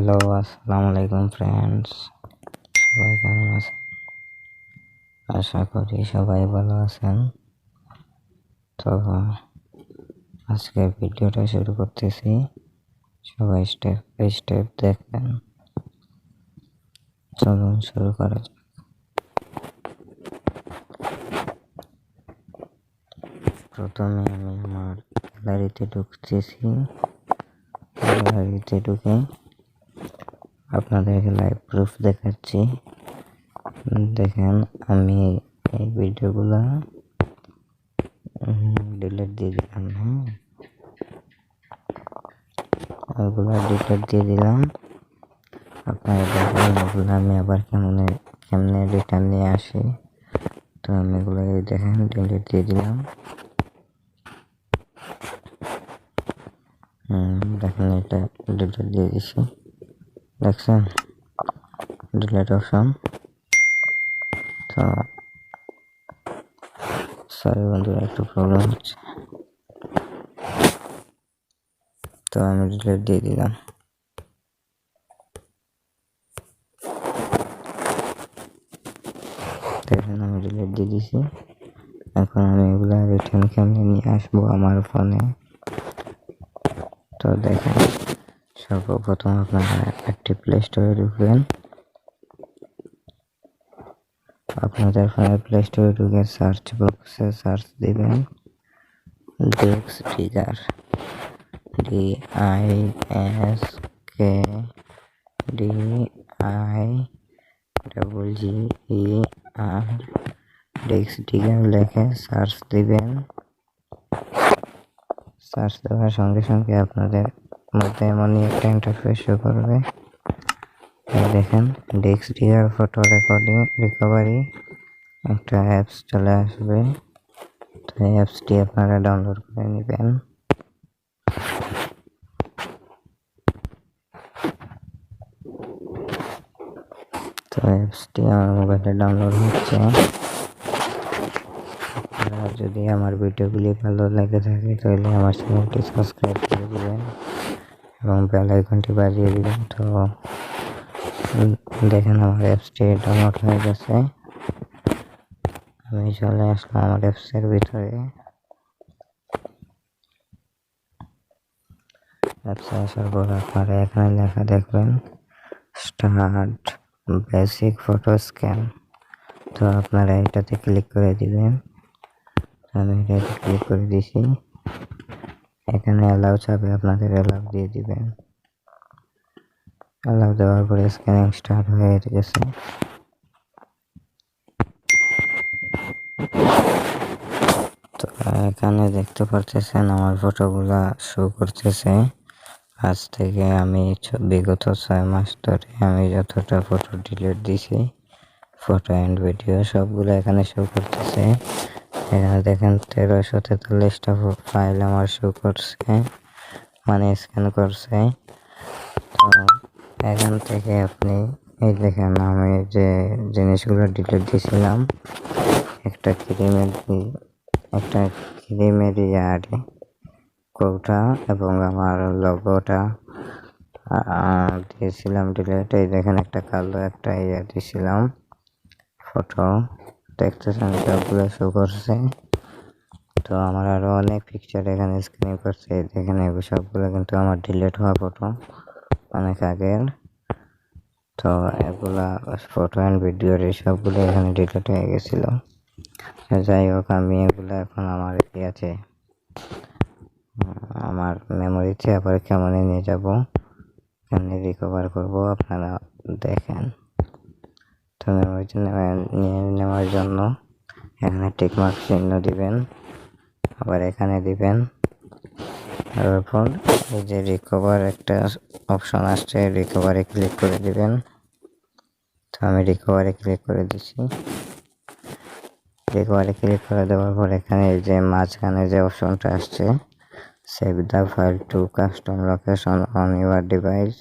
Hello, আসসালামু আলাইকুম friends. সবাই কেমন আছেন? আশা করি সবাই ভালো আছেন। তো আজকের ভিডিওটা শুরু করতেছি, সবাই স্টেপ বাই স্টেপ দেখবেন। চলুন শুরু করা যাক। প্রথমে আমি আমার গ্যালারিতে ঢুকতেছি। গ্যালারিতে ঢুকে আপনাদেরকে লাইভ প্রুফ দেখাচ্ছি। দেখেন, আমি এই ভিডিওগুলো ডিলিট দিয়ে দিলাম। ওগুলো ডিলিট দিয়ে দিলাম। আপনারা দেখবেন ওগুলো আমি আবার কেমনে রিটার্ন নিয়ে আসি। তো আমি এগুলো দেখেন ডিলিট দিয়ে দিলাম। দেখেন, এটা ডিলিট দিয়ে দিছি। দেখছেন ডিলিট অপশন। তো সরি বন্ধুরা, একটু প্রবলেম হচ্ছে। তো আমি ডিলিট দিয়ে দিলাম। দেখেন আমি ডিলিট দিয়ে দিছি। এখন আমি এগুলা রিটার্ন কেমনে নিয়ে আসবো আমার ফোনে। তো দেখেন, সর্বপ্রথম আপনারা একটি প্লে স্টোরে ঢুকবেন। আপনাদের ফোনের প্লে স্টোরে ঢুকে সার্চ বক্সে সার্চ দিবেন ডিস্কডিগার, DISKDIGGER, ডিস্কডিগার লিখে সার্চ দিবেন। সার্চ দেওয়ার সঙ্গে সঙ্গে আপনাদের মধ্যে এমনই একটা ইন্টারফেস শো করবে। দেখেন, ডিস্কডিগার ফটো রেকর্ডিং রিকভারি একটা অ্যাপস চলে আসবে। তো এই অ্যাপসটি আপনারা ডাউনলোড করে নেবেন। তো অ্যাপসটি আমার মোবাইলে ডাউনলোড হচ্ছে। আপনারা যদি আমার ভিডিওগুলি ভালো লেগে থাকে তাহলে আমার চ্যানেলটি সাবস্ক্রাইব করে দেবেন এবং বেল আইকনটি বাজিয়ে দেবেন। তো দেখেন, আমার অ্যাপসটি ডাউনলোড হয়ে গেছে। আমি চলে আসলাম আমার অ্যাপসের ভিতরে। অ্যাপসে আসার পর আপনারা এখানে লেখা দেখবেন স্টার্ট বেসিক ফটো স্ক্যান। তো আপনারা এটাতে ক্লিক করে দিবেন। আমি এটাতে ক্লিক করে দিছি। এখানে অ্যালাউ চাবে, আপনাদের অ্যালাউ দিয়ে দিবেন। অ্যালাউ দেওয়ার পরে স্ক্যানিং স্টার্ট হয়ে গেছে। তো এখানে দেখতে পারতেছেন আমার ফটোগুলা শো করতেছে। আজ থেকে আমি বিগত 6 মাস ধরে আমি যতটা ফটো ডিলিট দিছি, ফটো অ্যান্ড ভিডিও সবগুলো এখানে শো করতেছে। এখানে দেখেন 1343টা ফাইল আমার শো করছে, মানে স্ক্যান করছে। তো এখান থেকে আপনি এই দেখেন, আমি যে জিনিসগুলো ডিলিট দিয়েছিলাম, একটা ক্রিমের কৌটা এবং আমার লোগোটা দিয়েছিলাম ডিলিট। এই দেখেন, একটা কালো একটা দিয়েছিলাম ফটো, দেখতেছেন সবগুলো শো করছে। তো আমার আরো অনেক পিকচার এখানে স্ক্যানিং করছে। দেখেন সবগুলো কিন্তু আমার ডিলিট হওয়া ফটো, অনেক আগের। তো এগুলা ফটো অ্যান্ড ভিডিওর সবগুলো এখানে ডিলিট হয়ে গেছিল। যাই হোক, আমি এগুলো এখন আমার আছে আমার মেমোরিতে আবার কেমনে নিয়ে যাব, কেমনে রিকভার করব আপনারা দেখেন। তো মেমোরিতে নিয়ে নেওয়ার জন্য এখানে টিকমার্ক চিহ্ন দিবেন, আবার এখানে দিবেন। তারপর এই যে রিকভার একটা অপশন আসছে, রিকভারে ক্লিক করে দিবেন। তো আমি রিকভারে ক্লিক করে দিচ্ছি। রিকভারে ক্লিক করে দেওয়ার পর এখানে এই যে মাঝখানে যে অপশনটা আসছে, save the file to custom location on your device,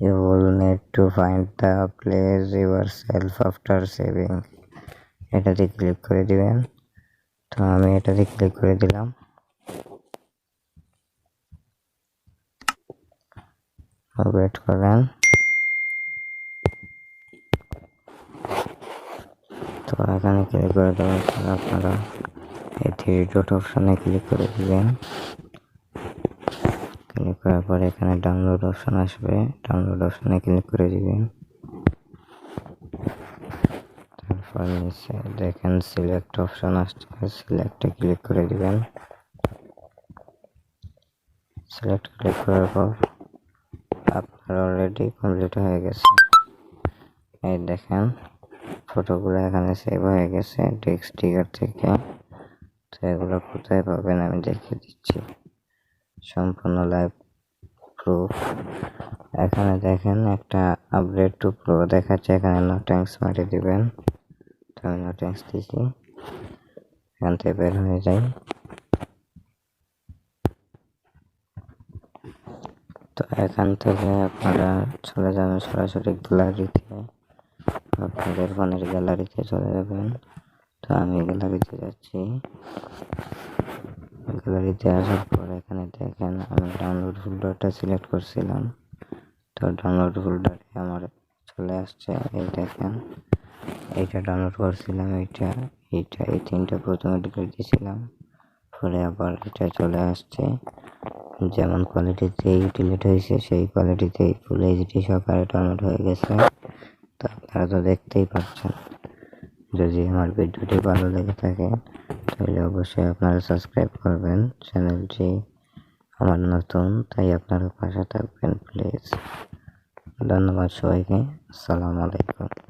you will need to find the place yourself after saving, এটাতে ক্লিক করে দিবেন। তো আমি এটাতে ক্লিক করে দিলাম। ওয়েট করেন। তো এখানে ক্লিক করে দেওয়ার পর আপনারা এই 3 ডট অপশনে ক্লিক করে দিবেন। ক্লিক করার পর এখানে ডাউনলোড অপশন আসবে, ডাউনলোড অপশনে ক্লিক করে দিবেন। তারপর নিচে দেখেন সিলেক্ট অপশন আসছে, সিলেক্টে ক্লিক করে দিবেন। সিলেক্ট ক্লিক করার পর আপনার অলরেডি কমপ্লিট হয়ে গেছে। এই দেখেন ফটোগুলো এখানে সেভ হয়ে গেছে ডিস্কডিগার থেকে। তো এগুলো কোথায় পাবেন আমি দেখিয়ে দিচ্ছি, সম্পূর্ণ লাইভ প্রুফ। এখানে দেখেন একটা আপডেট টু প্রো দেখাচ্ছে, এখানে নো ট্যাঙ্কস মারি দিবেন। তো আমি নো ট্যাঙ্কস দিচ্ছি, এখান থেকে বের হয়ে যাই। তো এখান থেকে আপনারা চলে যাবেন সরাসরি গ্যালারিতে, আপনাদের ফোনের গ্যালারিতে চলে যাবেন। তো আমি গ্যালারিতে যাচ্ছি। গ্যালারিতে আসার পর এখানে দেখেন আমি ডাউনলোড ফোল্ডারটা সিলেক্ট করছিলাম। তো ডাউনলোড ফোল্ডারে আমার চলে আসছে, এই দেখেন এইটা ডাউনলোড করছিলাম, এই 3টা প্রথমে ডিলিট দিয়েছিলাম, পরে আবার এটা চলে আসছে। যেমন কোয়ালিটিতে ডিলিট হয়েছে সেই কোয়ালিটিতেই ফুল এইচডি সহকারে ডাউনলোড হয়ে গেছে। তো আপনারা তো দেখতেই পাচ্ছেন। যদি আমার ভিডিওটি ভালো লেগে থাকে তাহলে অবশ্যই আপনারা সাবস্ক্রাইব করবেন। চ্যানেলটি আমার নতুন, তাই আপনারা পাশে থাকবেন প্লিজ। ধন্যবাদ সবাইকে। আসসালামু আলাইকুম।